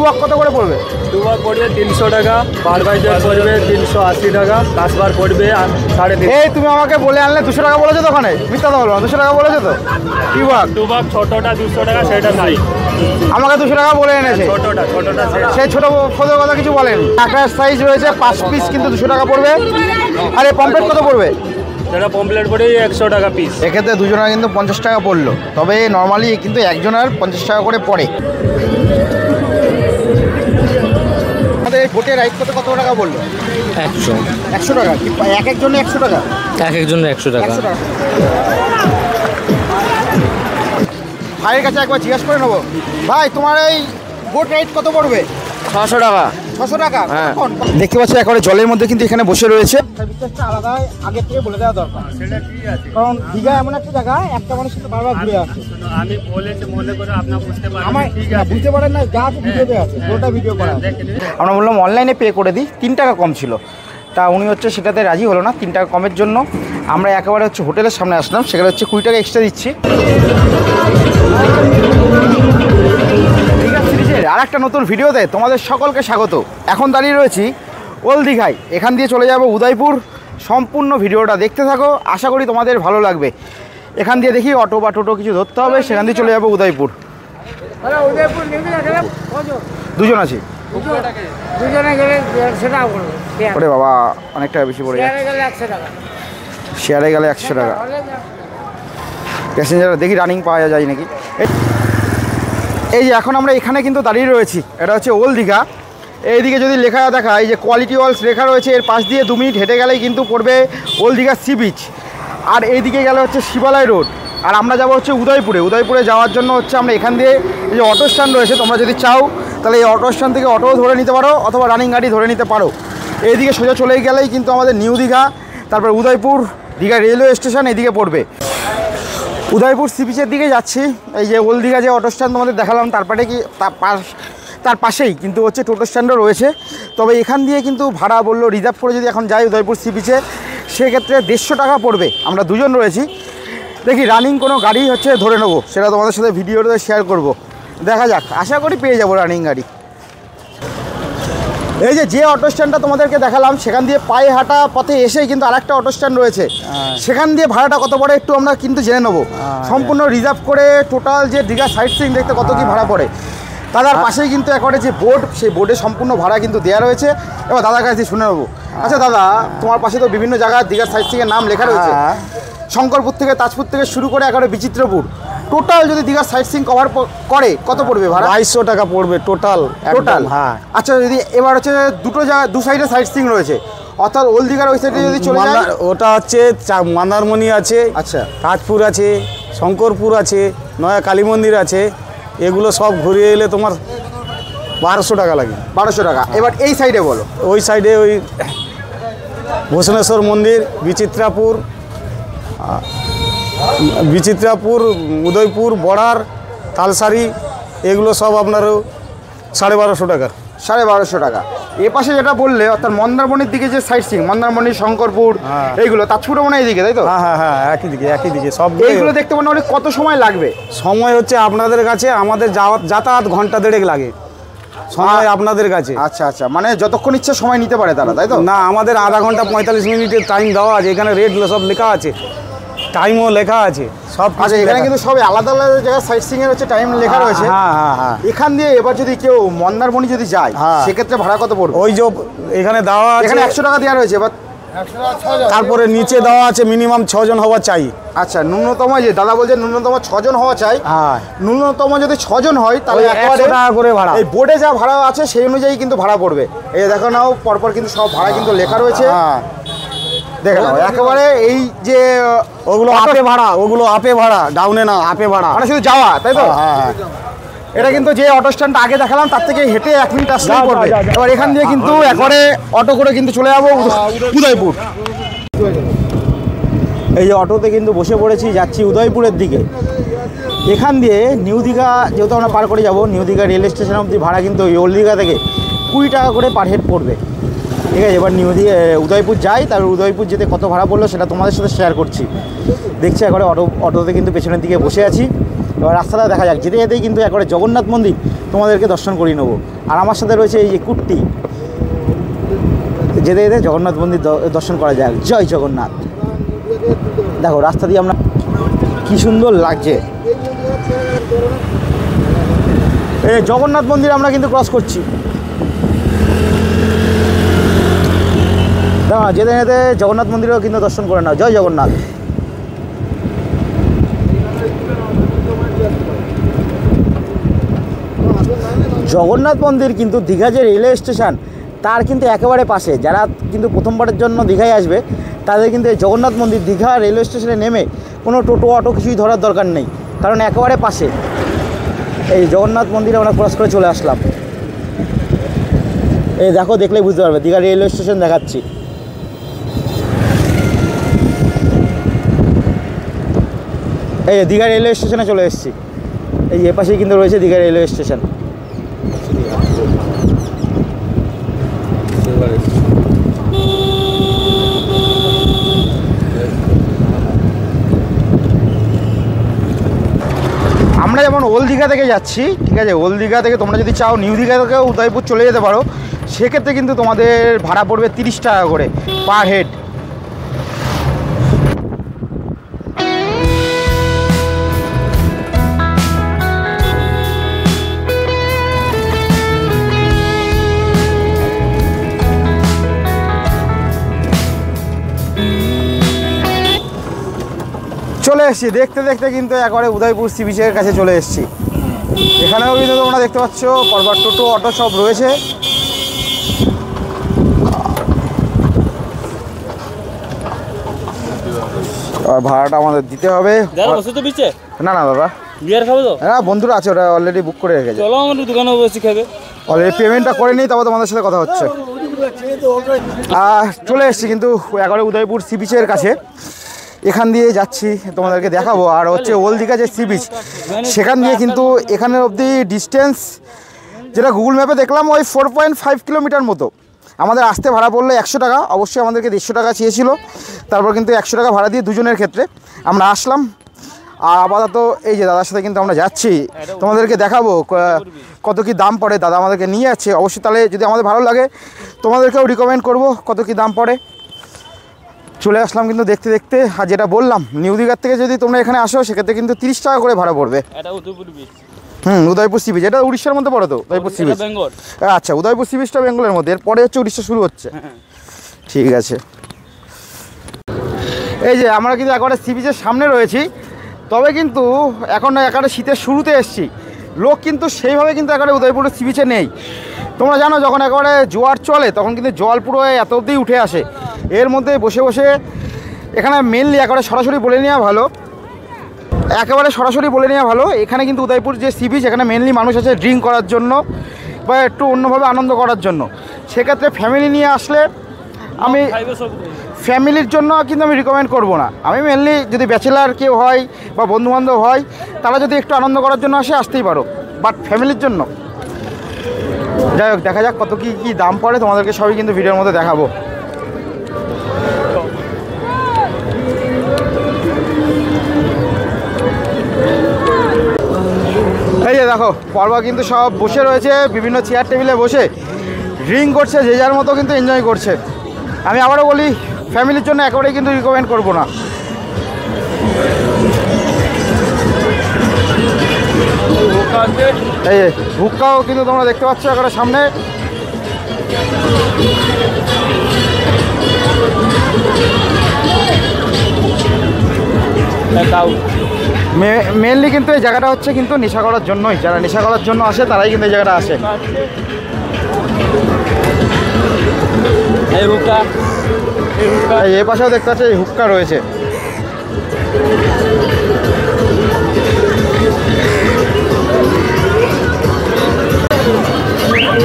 Walk কত করে পড়বে? টু ওয়াক পড়বে 300 টাকা, পার বাইজার পড়বে 380 টাকা, 10 বার পড়বে 350। এই তুমি আমাকে বলে আনলে 200 টাকা বলেছো তো ওখানে, মিথ্যা তো বলবো না, 200 টাকা বলেছো তো? কি ওয়াক? টু ওয়াক ছোটটা 200 টাকা, সেটা নাই। আমাকে 200 টাকা বলে এনেছে। ছোটটা সেই ছোট ফটোর কথা কিছু বলেন। একটা সাইজ রয়েছে 5 পিস কিন্তু 200 টাকা পড়বে। আর এই পমপ্লেট কত পড়বে? যেটা পমপ্লেট পড়ে 100 টাকা পিস। এক্ষেত্রে দুজনের কিন্তু 50 টাকা পড়লো, তবে নর্মালি কিন্তু একজনের 50 টাকা করে পড়ে। আমাদের এই বোটের রাইড কত টাকা বললো? 100 টাকা। কি এক একজনে 100 টাকা? এক একজনের 100 টাকা। ভাইয়ের কাছে একবার জিজ্ঞাসা করে নেবো। ভাই তোমার এই বোট রাইড কত পড়বে? 600 টাকা। 600 টাকা। হ্যাঁ। দেখতে পাচ্ছি একেবারে জলের মধ্যে কিন্তু এখানে বসে রয়েছে। বিশ্বাসটা আলাদা আগে থেকে বলে দেওয়া দরকার, কারণ দীঘা এমন একটা জায়গা একটা মানুষ কিন্তু বারবার ঘুরে আসছে। আমি বলেছি মনে করে আপনারা বুঝতে পারেন। আমার বুঝতে পারেন না, যা আছে ভিডিওতে আছে, পুরোটা ভিডিও করা। আমরা বললাম অনলাইনে পে করে দিই, 3 টাকা কম ছিল। তা উনি হচ্ছে সেটাতে রাজি হলো না। 3 টাকা কমের জন্য আমরা একেবারে হচ্ছে হোটেলের সামনে আসলাম, সেখানে হচ্ছে 20 টাকা এক্সট্রা দিচ্ছি। দীঘা সিরিজের আর একটা নতুন ভিডিওতে তোমাদের সকলকে স্বাগত। এখন দাঁড়িয়ে রয়েছি ওল্ড দীঘায়, এখান দিয়ে চলে যাব উদয়পুর। সম্পূর্ণ ভিডিওটা দেখতে থাকো, আশা করি তোমাদের ভালো লাগবে। এখান দিয়ে দেখি অটো বা টোটো কিছু ধরতে হবে, সেখান দিয়ে চলে যাবো উদয়পুর। দুজন আছি। ওরে বাবা, অনেক টাকা বেশি পড়ে যায়। শেয়ারে গেলে 100 টাকা। প্যাসেঞ্জার দেখি রানিং পাওয়া যায় নাকি। এই যে এখন আমরা এখানে কিন্তু দাঁড়িয়ে রয়েছি, এটা হচ্ছে ওল্ড দীঘা। এইদিকে যদি লেখা দেখা, এই যে কোয়ালিটি ওয়ালস লেখা রয়েছে, এর পাশ দিয়ে 2 মিনিট হেঁটে গেলেই কিন্তু পড়বে ওল্ড দীঘা সি বিচ। আর এইদিকে গেলে হচ্ছে শিবালয় রোড। আর আমরা যাবো হচ্ছে উদয়পুরে। উদয়পুরে যাওয়ার জন্য হচ্ছে আমরা এখান দিয়ে, এই যে অটো স্ট্যান্ড রয়েছে, তোমরা যদি চাও তাহলে এই অটো স্ট্যান্ড থেকে অটোও ধরে নিতে পারো, অথবা রানিং গাড়ি ধরে নিতে পারো। এইদিকে সোজা চলে গেলেই কিন্তু আমাদের নিউ দীঘা, তারপর উদয়পুর, দীঘা রেলওয়ে স্টেশন এদিকে পড়বে। উদয়পুর সি বিচের দিকে যাচ্ছি। এই যে ওল্ড দীঘা যে অটো স্ট্যান্ড তোমাদের দেখালাম, তারপরে কি তার পাশেই কিন্তু হচ্ছে টোটো স্ট্যান্ডও রয়েছে। তবে এখান দিয়ে কিন্তু ভাড়া বললো রিজার্ভ করে যদি এখন যাই উদয়পুর সি বিচে, সেক্ষেত্রে 150 টাকা পড়বে। আমরা দুজন রয়েছি, দেখি রানিং কোনো গাড়ি হচ্ছে ধরে নেবো, সেটা তোমাদের সাথে ভিডিওতে শেয়ার করব। দেখা যাক, আশা করি পেয়ে যাবো রানিং গাড়ি। এই যে অটো স্ট্যান্ডটা তোমাদেরকে দেখালাম, সেখান দিয়ে পায়ে হাঁটা পথে এসেই কিন্তু আরেকটা অটো স্ট্যান্ড রয়েছে। সেখান দিয়ে ভাড়াটা কত পড়ে একটু আমরা কিন্তু জেনে নেবো। সম্পূর্ণ রিজার্ভ করে টোটাল যে দীঘা সাইট সিইং দেখতে কত কি ভাড়া পড়ে। দাদার পাশেই কিন্তু একেবারে যে বোর্ড, সেই বোর্ডে সম্পূর্ণ ভাড়া কিন্তু দেওয়া রয়েছে। এবার দাদার কাছে শুনে নেবো। আচ্ছা দাদা, তোমার পাশে তো বিভিন্ন জায়গায় দীঘার সাইট সিইংয়ের নাম লেখা রয়েছে, শঙ্করপুর থেকে তাজপুর থেকে শুরু করে একেবারে বিচিত্রপুর। টোটাল যদি দীঘার সাইট সিইং কভার করে কত পড়বে ভাড়া? 2200 টাকা পড়বে টোটাল। হ্যাঁ। আচ্ছা, যদি এবার হচ্ছে দু সাইডে সাইট সিইং রয়েছে, অর্থাৎ ওল্ড দীঘার ওই সাইডে যদি চলে যায়, ওটা হচ্ছে মন্দারমণি আছে, আচ্ছা তাজপুর আছে, শঙ্করপুর আছে, নয়া কালী মন্দির আছে, এগুলো সব ঘুরিয়ে এলে তোমার 1200 টাকা লাগে। 1200 টাকা। এবার এই সাইডে বলো। ওই সাইডে ওই ভূষণেশ্বর মন্দির, বিচিত্রাপুর, উদয়পুর, বর্ডার, তালসারি, এগুলো সব আপনার 1250 টাকা। 1250 টাকা। এ পাশে যেটা বললে, অর্থাৎ মন্দারমণির দিকে যে সাইট সিইং, মন্দারমণি, শঙ্করপুর, এইগুলো তাজপুরে মনে হয় এইদিকে, তাই তো? হ্যাঁ, একই দিকে সব। এইগুলো দেখতে মনে কত সময় লাগবে? সময় হচ্ছে আপনাদের কাছে, আমাদের যাতায়াত ঘন্টা 1.5 লাগে। সময় আপনাদের কাছে। আচ্ছা, মানে যতক্ষণ ইচ্ছে সময় নিতে পারে তারা, তাই তো? না, আমাদের আধা ঘন্টা 45 মিনিটের টাইম দেওয়া আছে। এখানে রেট সব লেখা আছে, টাইমও লেখা আছে সব। আচ্ছা, এখানে কিন্তু সব আলাদা আলাদা জায়গায় সাইট সিইং এর হচ্ছে টাইম লেখা রয়েছে। হ্যাঁ। এখান দিয়ে এবার যদি কেউ মন্দারমণি যদি যায়, সেক্ষেত্রে ভাড়া কত পড়বে? ওই যে এখানে দেওয়া আছে, এখানে 100 টাকা দেওয়া রয়েছে। এবার তারপরে নিচে দেওয়া আছে মিনিমাম 6 জন হওয়া চাই। আচ্ছা, ন্যূনতম যে দাদা বলছে ন্যূনতম 6 জন হওয়া চাই। ন্যূনতম যদি 6 জন হয় তাহলে 100 টাকা করে ভাড়া। এই বোর্ডে যা ভাড়া আছে সেই অনুযায়ী কিন্তু ভাড়া পড়বে। এই দেখো নাও, পরপর কিন্তু সব ভাড়া কিন্তু লেখা রয়েছে। দেখে নাও একেবারে এই যে ওগুলো আপে ভাড়া, ডাউনে না, আপে ভাড়া, মানে শুধু যাওয়া, তাই তো? এটা কিন্তু যে অটো স্ট্যান্ডটা আগে দেখালাম তার থেকে হেঁটে 1 মিনিট আসলেই পড়বে। এবার এখান দিয়ে কিন্তু একবারে অটো করে কিন্তু চলে যাবো উদয়পুর। এই যে অটোতে কিন্তু বসে পড়েছি, যাচ্ছি উদয়পুরের দিকে। এখান দিয়ে নিউ দীঘা যেহেতু আমরা পার করে যাব, নিউ দীঘা রেল স্টেশন অবধি ভাড়া কিন্তু ওই ওল্ড দীঘা থেকে 20 টাকা করে পার হেড পড়বে। ঠিক আছে, এবার উদয়পুর যাই, তারপর উদয়পুর যেতে কত ভাড়া পড়লো সেটা তোমাদের সাথে শেয়ার করছি। দেখছি একবারে অটোতে কিন্তু পেছনের দিকে বসে আছি। এবার রাস্তাটা দেখা যাক। যেতে যেতেই কিন্তু একবারে জগন্নাথ মন্দির তোমাদেরকে দর্শন করিয়ে নেবো। আর আমার সাথে রয়েছে এই যে কুট্টি, যেতে যেতে জগন্নাথ মন্দির দর্শন করা যায়। জয় জগন্নাথ। দেখো রাস্তা দিয়ে আমরা কি সুন্দর লাগছে। এই জগন্নাথ মন্দির আমরা কিন্তু ক্রস করছি। দেখো যেতে যেতে জগন্নাথ মন্দিরেও কিন্তু দর্শন করে নাও। জয় জগন্নাথ। জগন্নাথ মন্দির কিন্তু দীঘা যে রেলওয়ে স্টেশন তার কিন্তু একেবারে পাশে। যারা কিন্তু প্রথমবারের জন্য দীঘায় আসবে তাদের কিন্তু এই জগন্নাথ মন্দির দীঘা রেলওয়ে স্টেশনে নেমে কোনো টোটো অটো কিছুই ধরার দরকার নেই, কারণ একেবারে পাশে। এই জগন্নাথ মন্দিরে আমরা ক্রস করে চলে আসলাম। এই দেখো, দেখলেই বুঝতে পারবে দীঘা রেলওয়ে স্টেশন দেখাচ্ছি। এই দীঘা রেলওয়ে স্টেশনে চলে এসেছি। এই এপাশেই কিন্তু রয়েছে দীঘা রেলওয়ে স্টেশন। আমরা যেমন ওল্ড দীঘা থেকে যাচ্ছি, ঠিক আছে, ওল্ড দীঘা থেকে তোমরা যদি চাও নিউ দীঘা থেকেও উদয়পুর চলে যেতে পারো। সেক্ষেত্রে কিন্তু তোমাদের ভাড়া পড়বে 30 টাকা করে পার হেড। চলে এসেছি দেখতে দেখতে কিন্তু একবারে উদয়পুর সি বিচের কাছে চলে এসেছি। এখানেও কিন্তু তোমরা দেখতে পাচ্ছ পরপর টোটো অটো সব রয়েছে। আর ভাড়াটা আমাদের দিতে হবে। না না দাদা, বিয়ার খাবে তো? হ্যাঁ বন্ধুরা আছে, ওরা অলরেডি বুক করে রেখেছে। চলো আমাদের দোকানে বসে খাবে। অলরেডি পেমেন্টটা করে নিই, তারপর তোমাদের সাথে কথা হচ্ছে। চলে এসেছি কিন্তু একবারে উদয়পুর সি বিচের কাছে। এখান দিয়ে যাচ্ছি, তোমাদেরকে দেখাবো। আর হচ্ছে ওল্ড দীঘা যে সি বিচ, সেখান দিয়ে কিন্তু এখানে অবধি ডিস্টেন্স যেটা গুগল ম্যাপে দেখলাম ওই 4.5 কিলোমিটার মতো। আমাদের আসতে ভাড়া পড়লো 100 টাকা। অবশ্যই আমাদেরকে 150 টাকা চেয়েছিল, তারপর কিন্তু 100 টাকা ভাড়া দিয়ে দুজনের ক্ষেত্রে আমরা আসলাম। আর আপাতত এই যে দাদার সাথে কিন্তু আমরা যাচ্ছি, তোমাদেরকে দেখাবো কত কি দাম পড়ে। দাদা আমাদেরকে নিয়ে যাচ্ছে। অবশ্যই তাহলে যদি আমাদের ভালো লাগে তোমাদেরকেও রিকমেন্ড করব কত কি দাম পড়ে। চলে আসলাম কিন্তু দেখতে দেখতে। আর যেটা বললাম, নিউ দীঘার থেকে যদি তোমরা এখানে আসো সেক্ষেত্রে কিন্তু 30 টাকা করে ভাড়া পড়বে। উদয়পুর সি বিচ, এটা উড়িষ্যার মধ্যে পড়ে তো উদয়পুর সি বিচ। আচ্ছা, উদয়পুর সি বিচটা বেঙ্গলের মধ্যে, এরপরে হচ্ছে উড়িষ্যা শুরু হচ্ছে। ঠিক আছে। এই যে আমরা কিন্তু একবারে সি বিচের সামনে রয়েছি, তবে কিন্তু এখন একেবারে শীতের শুরুতে এসেছি। লোক কিন্তু সেইভাবে কিন্তু একেবারে উদয়পুরের সি বিচে নেই। তোমরা জানো যখন একেবারে জোয়ার চলে তখন কিন্তু জল পুরো এত অবধি উঠে আসে। এর মধ্যে বসে বসে এখানে মেনলি একেবারে সরাসরি বলে নেওয়া ভালো, এখানে কিন্তু উদয়পুর যে সি বিচ, এখানে মেনলি মানুষ আছে ড্রিঙ্ক করার জন্য বা একটু অন্যভাবে আনন্দ করার জন্য। সেক্ষেত্রে ফ্যামিলি নিয়ে আসলে আমি ফ্যামিলির জন্য কিন্তু আমি রিকমেন্ড করব না। আমি মেনলি যদি ব্যাচেলার কেউ হয় বা বন্ধুবান্ধব হয়, তারা যদি একটু আনন্দ করার জন্য আসতেই পারো, বাট ফ্যামিলির জন্য যাই হোক দেখা যাক কত কী দাম পড়ে। তোমাদেরকে সবই কিন্তু ভিডিওর মধ্যে দেখাবো। এই যে দেখো পর্বা কিন্তু সব বসে রয়েছে, বিভিন্ন চেয়ার টেবিলে বসে ড্রিঙ্ক করছে, যে যার মতো কিন্তু এনজয় করছে। আমি আবারও বলি, ফ্যামিলির জন্য একেবারেই কিন্তু রিকমেন্ড করবো না। এই হুক্কাও কিন্তু তোমরা দেখতে পাচ্ছ একেবারে সামনে। মেনলি কিন্তু এই জায়গাটা হচ্ছে কিন্তু নেশা করার জন্যই, যারা নেশা করার জন্য আসে তারাই কিন্তু এই জায়গাটা আসে। এই পাশেও দেখতে পাচ্ছি এই হুক্কা রয়েছে।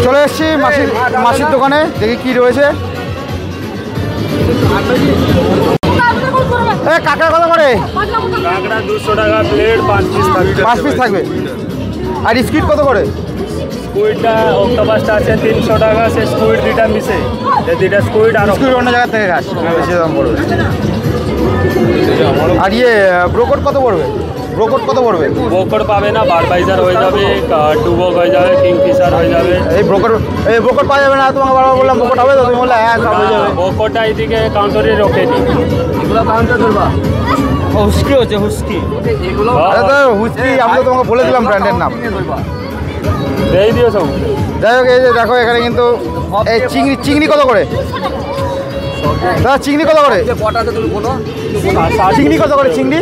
চলে এসছি মাসির দোকানে, দেখি কি রয়েছে। কাঁকড়া কত করে? কাঁকড়া 200 টাকা প্লেট, 5 পিস থাকবে। আর স্কুইড কত করে? স্কুইডটা অক্টোপাসটা আছে 300 টাকা, সে স্কুইড দুইটা মিশে, দুইটা স্কুইড আর স্কুইড অন্য জায়গা থেকে খাস, বেশি দাম পড়বে। আর ব্রোকট কত পড়বে? ব্রোকট কত পড়বে? ব্রোকট পাবে না, বারবাইজার হয়ে যাবে, টুবক হয়ে যাবে, কিংফিশার হয়ে যাবে। এই ব্রোকট পাওয়া যাবে না? তোমাকে বারবার বললাম ব্রোকট হবে তো, তুমি বললে হ্যাঁ সব হয়ে যাবে। ব্রোকটটা এইদিকে কাউন্টারে রোকে নি, এগুলো কাউন্টার ধরবা। হুস্কি হচ্ছে হুস্কি। আরে তো হুইস্কি আমি তো তোমাকে বলে দিলাম ব্র্যান্ডের নাম। এই দিও সব। যাই হোক, এই যে দেখো এখানে কিন্তু এই চিংড়ি কত করে দাদা? চিংড়ি কত করে? চিংড়ি কত করে? চিংড়ি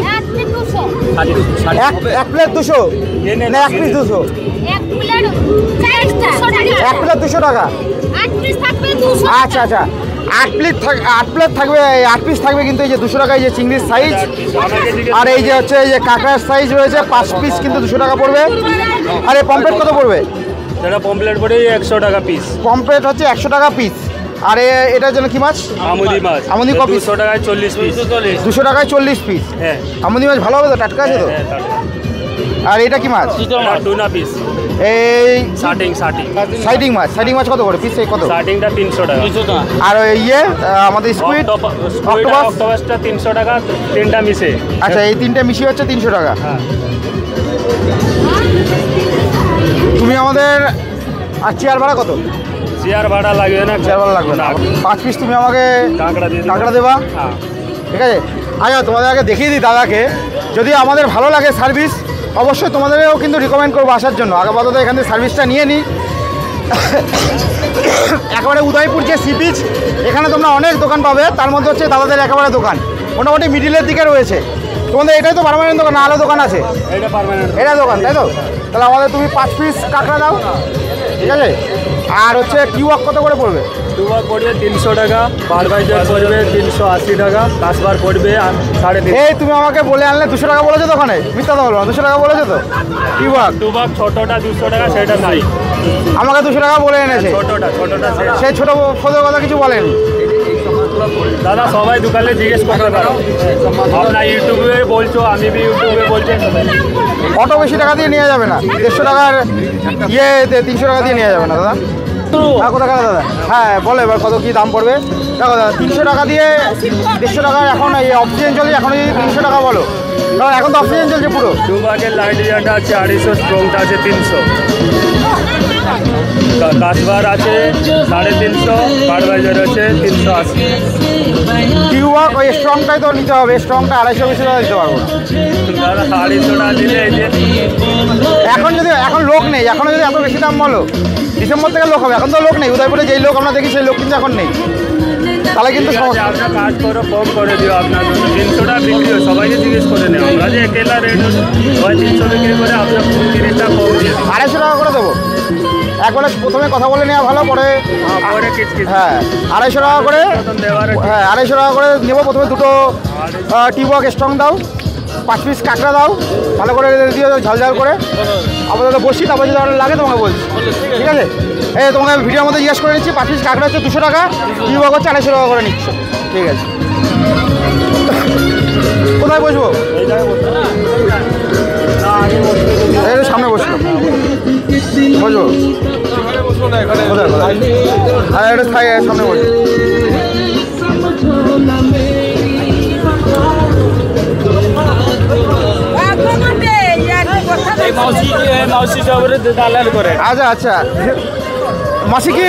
এক প্লেট 200 না এক পিস 200? এক প্লেট 200 টাকা। আচ্ছা আচ্ছা, 8 প্লেট থাকবে, 8 পিস থাকবে কিন্তু এই যে 200 টাকা। এই যে চিংড়ির সাইজ, আর এই যে হচ্ছে এই যে কাঁকড়ার সাইজ রয়েছে 5 পিস কিন্তু 200 টাকা পড়বে। আর এই পমপ্লেট কত পড়বে? যেটা পমপ্লেট পড়ে 100 টাকা পিস। পমপ্লেট হচ্ছে 100 টাকা পিস। আর এটার জন্য কি মাছ? আমুদি মাছ। আমুদি কত পিস? 200 টাকায় 40 পিস। 200 টাকায় 40 পিস। হ্যাঁ, আমুদি মাছ ভালো হবে তো? টাটকা আছে তো? আর এটা কি মাছ? Tuna piece. এই সাইটিং সাইডিং মাছ কত করে পিস? কত? সাইটিংটা 300 টাকা। আর ইয়ে আমাদের স্কুইড অক্টোপাসটা 300 টাকা, তিনটা মিশে। আচ্ছা, এই তিনটে মিশিয়ে হচ্ছে 300 টাকা। হ্যাঁ। তুমি আমাদের আর চেয়ার ভাড়া কত? চেয়ার ভাড়া লাগবে না, চেয়ার ভাড়া লাগবে না। 5 পিস তুমি আমাকে কাঁকড়া দেবা, হ্যাঁ। ঠিক আছে? আচ্ছা, তোমাদের আগে দেখিয়ে দিই দাদাকে, যদি আমাদের ভালো লাগে সার্ভিস অবশ্যই তোমাদেরও কিন্তু রিকমেন্ড করবো আসার জন্য। আপাতত এখান থেকে সার্ভিসটা নিয়ে নিই। একেবারে উদয়পুর যে সি বিচ, এখানে তোমরা অনেক দোকান পাবে, তার মধ্যে হচ্ছে দাদাদের একেবারে দোকান মোটামুটি মিডিলের দিকে রয়েছে। তোমাদের এটাই তো পার্মানেন্ট দোকান, আরও দোকান আছে? এটা দোকান, তাই তো? তাহলে আমাদের তুমি 5 পিস কাঁকড়া দাও, ঠিক আছে? আর হচ্ছে টিউব কত করে পড়বে? টুবক পড়বে 300 টাকা, বারবাইজার পড়বে 380 টাকা, কাসবার পড়বে 350। এই তুমি আমাকে বলে আনলে 200 টাকা বলেছো তো? ওখানে মিথ্যা তো বলবো না, 200 টাকা বলেছো তো? টুবক ছোটটা 200 টাকা, সেটা নাই। আমাকে 200 টাকা বলে এনেছে। ছোটটা সেই ছোটো ফোদের কথা কিছু বলেনি দাদা। সবাই দোকানে জিজ্ঞেস করতে পারো, আপনার ইউটিউবে বলছো, আমি বি ইউটিউবে বলছি। অত বেশি টাকা দিয়ে নেওয়া যাবে না, 150 টাকার ইয়ে 300 টাকা দিয়ে নেওয়া যাবে না দাদা। হ্যাঁ, কোথা গেল দাদা? হ্যাঁ বলো এবার কত কী দাম পড়বে? দেখো দাদা, 300 টাকা দিয়ে 150 টাকার এখন এই অক্সিজেন চলছে, এখন যদি 300 টাকা বলো, কারণ এখন তো অক্সিজেন চলছে পুরো। টুবাকের লাইট ইয়ারটা আছে 250, স্ট্রংটা আছে 300, কাসবার আছে 350, বারবাইজার আছে 380। টিউবাক ওই স্ট্রংটাই তো নিতে হবে, স্ট্রংটা 250 বেশি টাকা দিতে পারবো না দাদা। 250 টাকা দিলে এই যে এখন লোক নেই, এখনও যদি এত বেশি দাম বলো ডিসেম্বর থেকে লোক হবে, এখন তো লোক নেই। উদয়পুরে যেই লোক আমরা দেখি সেই লোক কিন্তু এখন নেই, তাহলে কিন্তু সমস্যা। আপনার কাজ করো, কম করে দিও আপনার জন্য। 300 টাকা বিক্রি হয়, সবাইকে জিজ্ঞেস করে নেই। আমরা যে একেলা রেট সবাই 300 বিক্রি করে, আপনার 30 টাকা কম দিয়ে 250 টাকা করে দেবো। একবারে প্রথমে কথা বলে নেওয়া ভালো, পরে পরে কিছু হ্যাঁ 250 টাকা করে। হ্যাঁ 250 টাকা করে নেবো। প্রথমে দুটো টিউবক স্ট্রং দাও, 5 পিস কাঁকড়া দাও, ভালো করে দিয়ে ঝাল করে। আপাতত বসি, তারপর যদি আমার লাগে তোমাকে বলছি, ঠিক আছে? এই তোমাকে ভিডিওর মধ্যে জিজ্ঞেস করে নিচ্ছি, 5 পিস কাঁকড়া হচ্ছে 200 টাকা, টিউবক হচ্ছে 250 টাকা করে নিচ্ছ, ঠিক আছে? কোথায় বসবো? এই সামনে বসলো, বসবো কোথায়? আর এটা সামনে বসবো। আচ্ছা আচ্ছা, মাসি কি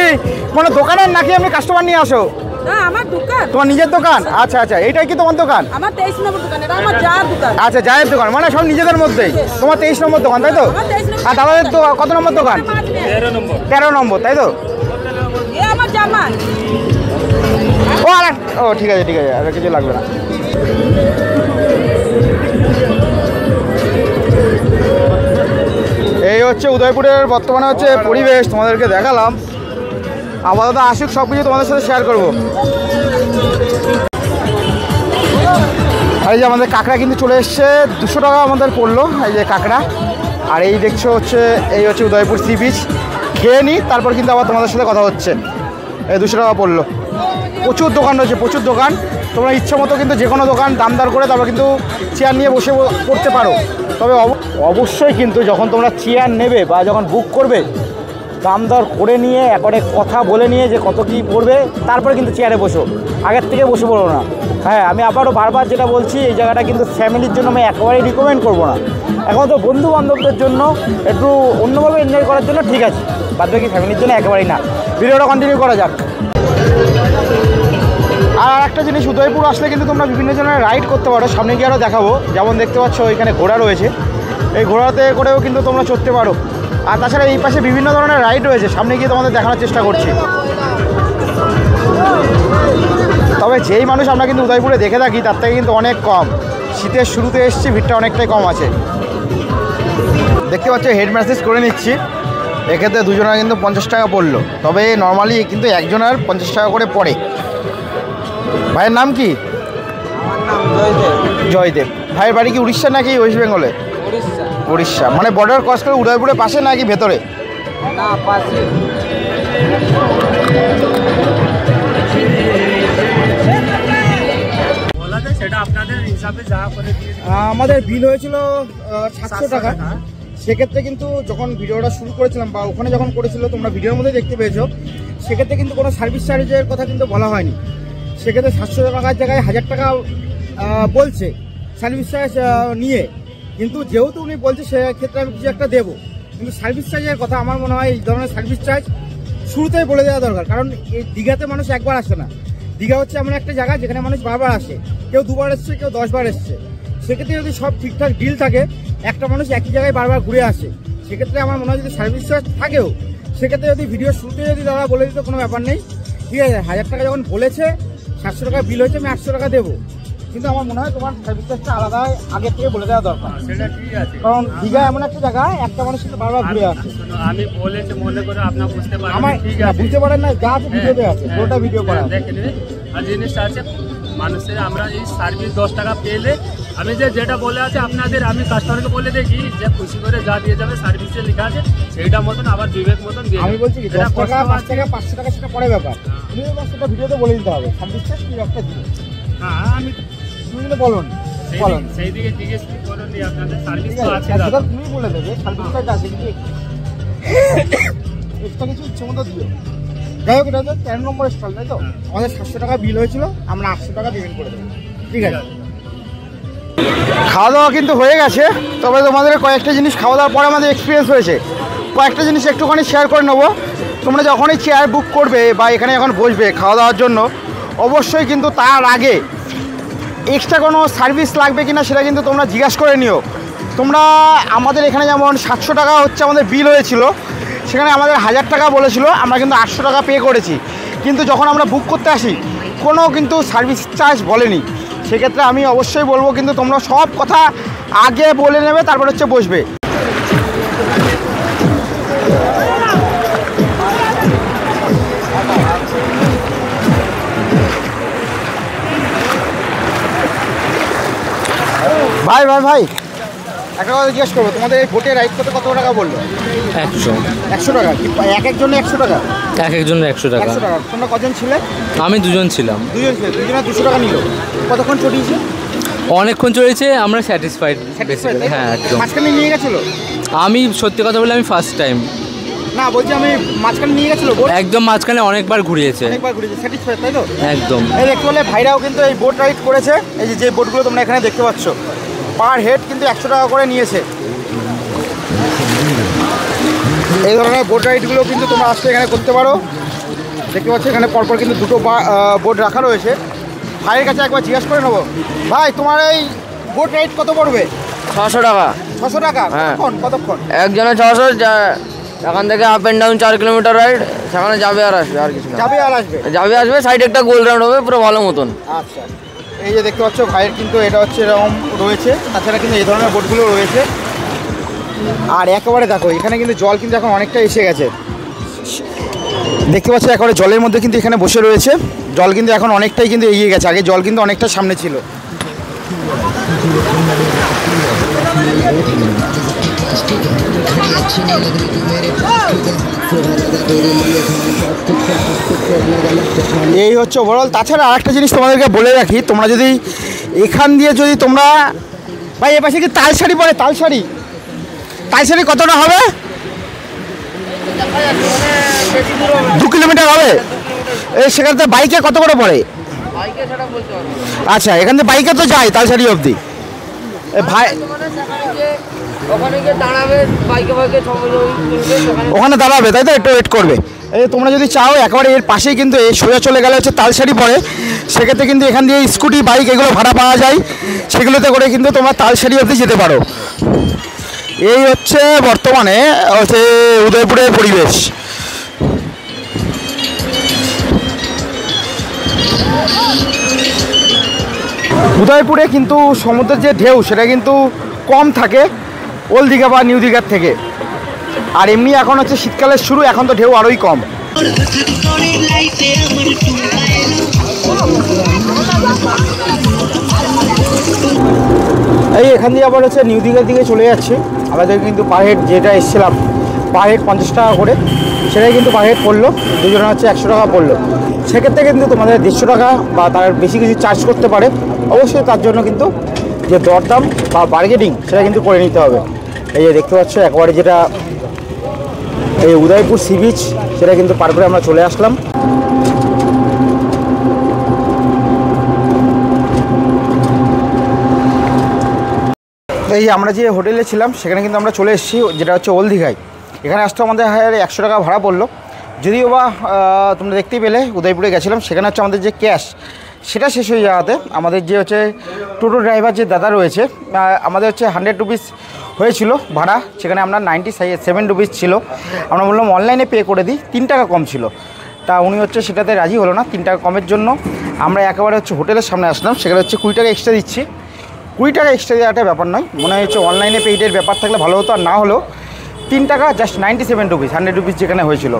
কোনো দোকানের নাকি আপনি কাস্টমার নিয়ে আসো? না, আমার দোকান। তোমার নিজের দোকান? আচ্ছা আচ্ছা, এইটাই কি তোমার দোকান? আমার 23 নম্বর দোকান, এটা আমার যার দোকান। আচ্ছা, জায়ের দোকান, মানে সব নিজেদের মধ্যেই। তোমার 23 নম্বর দোকান, তাই তো? আমার 23 নম্বর। আর দাদাদের তো কত নম্বর দোকান? 13 নম্বর, তাই তো? এ আমার জামাই। ও ঠিক আছে ঠিক আছে, আর কিছু লাগবে না। এই হচ্ছে উদয়পুরের বর্তমানে হচ্ছে পরিবেশ, তোমাদেরকে দেখালাম। আপাতত আসুক, সব কিছু তোমাদের সাথে শেয়ার করবো। আর এই যে আমাদের কাঁকড়া কিন্তু চলে এসছে, 200 টাকা আমাদের পড়লো এই যে কাঁকড়া। আর এই দেখছো হচ্ছে এই হচ্ছে উদয়পুর সি বিচ। খেয়ে নিই, তারপর কিন্তু আবার তোমাদের সাথে কথা হচ্ছে। এই 200 টাকা পড়লো। প্রচুর দোকান রয়েছে, প্রচুর দোকান। তোমরা ইচ্ছে মতো কিন্তু যে কোনো দোকান দাম দর করে তারপর কিন্তু চেয়ার নিয়ে বসে পড়তে পারো। তবে অবশ্যই কিন্তু যখন তোমরা চেয়ার নেবে বা যখন বুক করবে, দাম দর করে নিয়ে একবারে কথা বলে নিয়ে যে কত কী পড়বে, তারপরে কিন্তু চেয়ারে বসো, আগের থেকে বসে পড়ো না। হ্যাঁ, আমি আবারও বারবার যেটা বলছি, এই জায়গাটা কিন্তু ফ্যামিলির জন্য আমি একেবারেই রিকমেন্ড করবো না। এখন তো বন্ধু বান্ধবদের জন্য একটু অন্যভাবে এনজয় করার জন্য ঠিক আছে, বাদ বাকি ফ্যামিলির জন্য একেবারেই না। ভিডিওটা কন্টিনিউ করা যাক। আর একটা জিনিস, উদয়পুর আসলে কিন্তু তোমরা বিভিন্ন ধরনের রাইড করতে পারো, সামনে গিয়ে আরও দেখাবো। যেমন দেখতে পাচ্ছ এখানে ঘোড়া রয়েছে, এই ঘোড়াতে করেও কিন্তু তোমরা চড়তে পারো। আর তাছাড়া এই পাশে বিভিন্ন ধরনের রাইড রয়েছে, সামনে গিয়ে তোমাদের দেখানোর চেষ্টা করছি। তবে যেই মানুষ আমরা কিন্তু উদয়পুরে দেখে থাকি তার থেকে কিন্তু অনেক কম। শীতের শুরুতে এসেছি, ভিড়টা অনেকটাই কম আছে। দেখতে পাচ্ছ হেড ম্যাসেজ করে নিচ্ছি, এক্ষেত্রে দুজনের কিন্তু 50 টাকা পড়লো। তবে নর্মালি কিন্তু একজনের 50 টাকা করে পড়ে। ভাইয়ের নাম কি? জয়দেব। ভাইয়ের বাড়ি কি উড়িষ্যা নাকি ওয়েস্ট বেঙ্গলে? উড়িষ্যা। মানে বর্ডার ক্রস করে উদয়পুরের পাশে নাকি ভেতরে? না, পাশে। সেটা আপনাদের হিসাবে যা করে দিয়ে আমাদের বিল হয়েছিল 700 টাকা। সেক্ষেত্রে কিন্তু যখন ভিডিওটা শুরু করেছিলাম বা ওখানে যখন করেছিল, তোমরা ভিডিওর মধ্যে দেখতে পেয়েছো, সেক্ষেত্রে কিন্তু কোনো সার্ভিস চার্জের কথা কিন্তু বলা হয়নি। সেক্ষেত্রে 700 টাকার জায়গায় 1000 টাকা বলছে সার্ভিস চার্জ নিয়ে। কিন্তু যেহেতু উনি বলছে সেক্ষেত্রে আমি কিছু একটা দেবো। কিন্তু সার্ভিস চার্জের কথা আমার মনে হয় এই ধরনের সার্ভিস চার্জ শুরুতেই বলে দেওয়া দরকার। কারণ এই দীঘাতে মানুষ একবার আসে না। দীঘা হচ্ছে এমন একটা জায়গা যেখানে মানুষ বারবার আসে, কেউ 2 বার এসছে, কেউ 10 বার এসছে। সেক্ষেত্রে যদি সব ঠিকঠাক ডিল থাকে, একটা মানুষ একই জায়গায় বারবার ঘুরে আসে। সেক্ষেত্রে আমার মনে হয় যদি সার্ভিস চার্জ থাকেও, সেক্ষেত্রে যদি ভিডিও শুরুতে যদি দাদা বলে দিত কোনো ব্যাপার নেই, ঠিক আছে, 1000 টাকা যখন বলেছে, 700 টাকা বিল হয়েছে, আমি 800 টাকা দেবো। কিন্তু আমার মনে হয় তোমার সার্ভিস চার্জটা আলাদা আগের থেকে বলে দেওয়া দরকার। সেটা ঠিক আছে, কারণ দীঘা এমন একটা জায়গা, একটা মানুষ কিন্তু বারবার ঘুরে আসে। আমি বলেছি মনে করে আপনার বুঝতে পারেন, আমার ঠিক আছে, বুঝতে পারেন না, যা আছে ভিডিওতে আছে, পুরোটা ভিডিও করা আছে। দেখে নেবে। আর জিনিসটা আছে মানুষের, আমরা এই সার্ভিস 10 টাকা পেলে আমি যেটা বলে আছে আপনাদের, আমি কাস্টমারকে বলে দেখি যে খুশি করে যা দিয়ে যাবে সার্ভিসে লেখা আছে সেইটা মতন, আবার বিবেক মতন দিয়ে আমি বলছি কি 10 টাকা 5 টাকা 500 টাকা সেটা পরে ব্যাপার। তুমি সেটা ভিডিওতে বলে দিতে হবে, সার্ভিস চার্জ কি একটা দিবে। হ্যাঁ, আমি তুমি কিন্তু বলুন সেই দিকে জিজ্ঞেস করুন আপনাদের সার্ভিস ঠিক তো আছে, আছে সেটা তুমি বলে দেবে সার্ভিস চার্জ আছে কিন্তু এক্সট্রা কিছু ইচ্ছে মতো দিও। যাই হোক, এটা হচ্ছে 13 নম্বর স্টল, তাই তো? আমাদের 700 টাকা বিল হয়েছিল, আমরা 800 টাকা পেমেন্ট করে দেবো, ঠিক আছে। খাওয়া দাওয়া কিন্তু হয়ে গেছে। তবে তোমাদের কয়েকটা জিনিস খাওয়া দাওয়ার পরে আমাদের এক্সপিরিয়েন্স হয়েছে, কয়েকটা জিনিস একটুখানি শেয়ার করে নেবো। তোমরা যখনই চেয়ার বুক করবে বা এখানে যখন বসবে খাওয়া দাওয়ার জন্য, অবশ্যই কিন্তু তার আগে এক্সট্রা কোনো সার্ভিস লাগবে কিনা সেটা কিন্তু তোমরা জিজ্ঞাসা করে নিও। তোমরা আমাদের এখানে যেমন 700 টাকা হচ্ছে আমাদের বিল হয়েছিল, সেখানে আমাদের 1000 টাকা বলেছিল, আমরা কিন্তু 800 টাকা পে করেছি। কিন্তু যখন আমরা বুক করতে আসি কোনো কিন্তু সার্ভিস চার্জ বলেনি। সেক্ষেত্রে আমি অবশ্যই বলবো কিন্তু তোমরা সব কথা আগে বলে নেবে, তারপর হচ্ছে বসবে। ভাই ভাই ভাই একটা কথা জিজ্ঞেস করবো, তোমাদের এই বোটে রাইড করতে কত টাকা বললো? 100 টাকা। কি এক একজনে 100 টাকা? এক একজনের 100 টাকা। 100 টাকা। তোমরা কজন ছিলে? আমি 2জন ছিলাম। 2জন ছিলে, 2জনে 200 টাকা নিল। কতক্ষণ চটিয়েছে? অনেকক্ষণ চলেছে, আমরা স্যাটিসফাইড। হ্যাঁ, একদম। মাঝখানে নিয়ে গেছিলো? আমি সত্যি কথা বলে আমি ফার্স্ট টাইম। না, বলছি আমি মাঝখানে নিয়ে গেছিলো বোট? একদম মাঝখানে অনেকবার ঘুরিয়েছে। অনেকবার ঘুরেছে, স্যাটিসফাইড, তাই তো? একদম। এই দেখতে পেলে ভাইরাও কিন্তু এই বোট রাইড করেছে। এই যে বোটগুলো তোমরা এখানে দেখতে পাচ্ছ, পার হেড কিন্তু 100 টাকা করে নিয়েছে। এই ধরনের বোট রাইডগুলো কিন্তু তোমরা আসতে এখানে করতে পারো। দেখতে পাচ্ছ এখানে পরপর কিন্তু দুটো বোট রাখা রয়েছে। ভাইয়ের কাছে একবার জিজ্ঞাসা করে নেবো, ভাই তোমার এই বোট রাইড কত পড়বে? 600 টাকা। 600 টাকা? হ্যাঁ। কতক্ষণ? একজনে 600, এখান থেকে up and down 4 kilometre ride, সেখানে যাবে আর আসবে, আর কিছু না। যাবে আর আসবে? যাবে আসবে, সাইডে একটা গোল রাউন্ড হবে পুরো ভালো মতন। আচ্ছা, এই যে দেখতে পাচ্ছ ভাইয়ের কিন্তু এটা হচ্ছে এরকম রয়েছে। তাছাড়া কিন্তু এই ধরনের বোটগুলো রয়েছে। আর একেবারে দেখো এখানে কিন্তু জল কিন্তু এখন অনেকটা এসে গেছে। দেখতে পাচ্ছ একেবারে জলের মধ্যে কিন্তু এখানে বসে রয়েছে। জল কিন্তু এখন অনেকটাই কিন্তু এগিয়ে গেছে, আগে জল কিন্তু অনেকটা সামনে ছিল। এই হচ্ছে ওভারঅল। তাছাড়া আরেকটা জিনিস তোমাদেরকে বলে রাখি, তোমরা যদি এখান দিয়ে যদি তোমরা, ভাই এ পাশে কি তালসারি পড়ে? তালসারি কতটা হবে? 2 কিলোমিটার হবে। এই সেখানে বাইকে কত করে পড়ে? বাইকে সেটা বলতে পারবো আচ্ছা, এখান থেকে বাইকে তো যাই তালসারি অবধি। ভাই ওখানে গিয়ে দাঁড়াবে বাইকে ছবি তুলবে ওখানে দাঁড়াবে, তাই তো? একটু ওয়েট করবে। এই তোমরা যদি চাও একেবারে এর পাশেই কিন্তু এই সোজা চলে গেলে হচ্ছে তালসারি পড়ে, সেক্ষেত্রে কিন্তু এখান দিয়ে স্কুটি বাইক এগুলো ভাড়া পাওয়া যায়, সেগুলোতে করে কিন্তু তোমরা তালসারি অবধি যেতে পারো। এই হচ্ছে বর্তমানে হচ্ছে উদয়পুরের পরিবেশ। উদয়পুরে কিন্তু সমুদ্রের যে ঢেউ সেটা কিন্তু কম থাকে ওল্ড দীঘা বা নিউ দীঘার থেকে। আর এমনি এখন হচ্ছে শীতকালের শুরু, এখন তো ঢেউ আরোই কম। এই এখান দিয়ে আবার হচ্ছে নিউ দীঘার দিকে চলে যাচ্ছে। আমাদের কিন্তু পার হেড যেটা এসেছিলাম পার হেড 50 টাকা করে, সেটাই কিন্তু পার হেড পড়লো, দুজনে হচ্ছে 100 টাকা পড়লো। সেক্ষেত্রে কিন্তু তোমাদের 150 টাকা বা তার বেশি কিছু চার্জ করতে পারে। অবশ্যই তার জন্য কিন্তু যে দরদাম বা বার্গেনিং সেটা কিন্তু করে নিতে হবে। এই যে দেখতে পাচ্ছ একবারে যেটা এই উদয়পুর সি বিচ, সেটা কিন্তু পার করে আমরা চলে আসলাম। এই আমরা যে হোটেলে ছিলাম সেখানে কিন্তু আমরা চলে এসেছি, যেটা হচ্ছে ওল্ড দীঘায়। এখানে আসতে আমাদের 100 টাকা ভাড়া পড়লো। যদিও বা তোমরা দেখতেই পেলে উদয়পুরে গেছিলাম, সেখানে হচ্ছে আমাদের যে ক্যাশ সেটা শেষ হয়ে যাওয়াতে আমাদের যে হচ্ছে টোটো ড্রাইভার যে দাদা রয়েছে, আমাদের হচ্ছে 100 রুপিস হয়েছিল ভাড়া, সেখানে আমরা 97 রুপিস ছিল। আমরা বললাম অনলাইনে পে করে দিই, 3 টাকা কম ছিল। তা উনি হচ্ছে সেটাতে রাজি হলো না। 3 টাকা কমের জন্য আমরা একেবারে হচ্ছে হোটেলের সামনে আসলাম, সেখানে হচ্ছে 20 টাকা এক্সট্রা দিচ্ছি। 20 টাকা এক্সট্রা দেওয়াটা ব্যাপার নয়, মনে হচ্ছে অনলাইনে পেইডের ব্যাপার থাকলে ভালো হতো। আর না হলেও 3 টাকা জাস্ট 97 রুপিস, 100 রুপিস যেখানে হয়েছিল।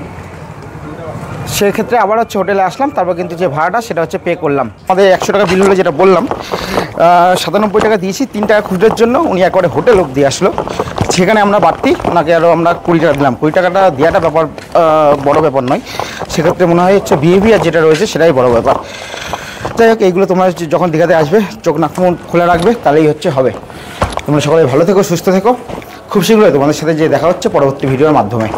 সেক্ষেত্রে আবার হচ্ছে হোটেলে আসলাম, তারপর কিন্তু যে ভাড়াটা সেটা হচ্ছে পে করলাম। আমাদের 100 টাকা বিল হলে যেটা বললাম, 97 টাকা দিয়েছি। 3 টাকা খুচরোর জন্য উনি একবারে হোটেল অব্দি আসলো, সেখানে আমরা বাড়তি ওনাকে আরও আমরা 20 টাকা দিলাম। 20 টাকাটা দেওয়াটা ব্যাপার বড় ব্যাপার নয়, সেক্ষেত্রে মনে হয় হচ্ছে বিহেভিয়ার যেটা রয়েছে সেটাই বড় ব্যাপার। যাই হোক, এইগুলো তোমরা যখন দীঘাতে আসবে চোখ নাক মুখ খোলা রাখবে, তাহলেই হচ্ছে হবে। তোমরা সকলে ভালো থেকো, সুস্থ থেকো। খুব শীঘ্রই তোমাদের সাথে যে দেখা হচ্ছে পরবর্তী ভিডিওর মাধ্যমে।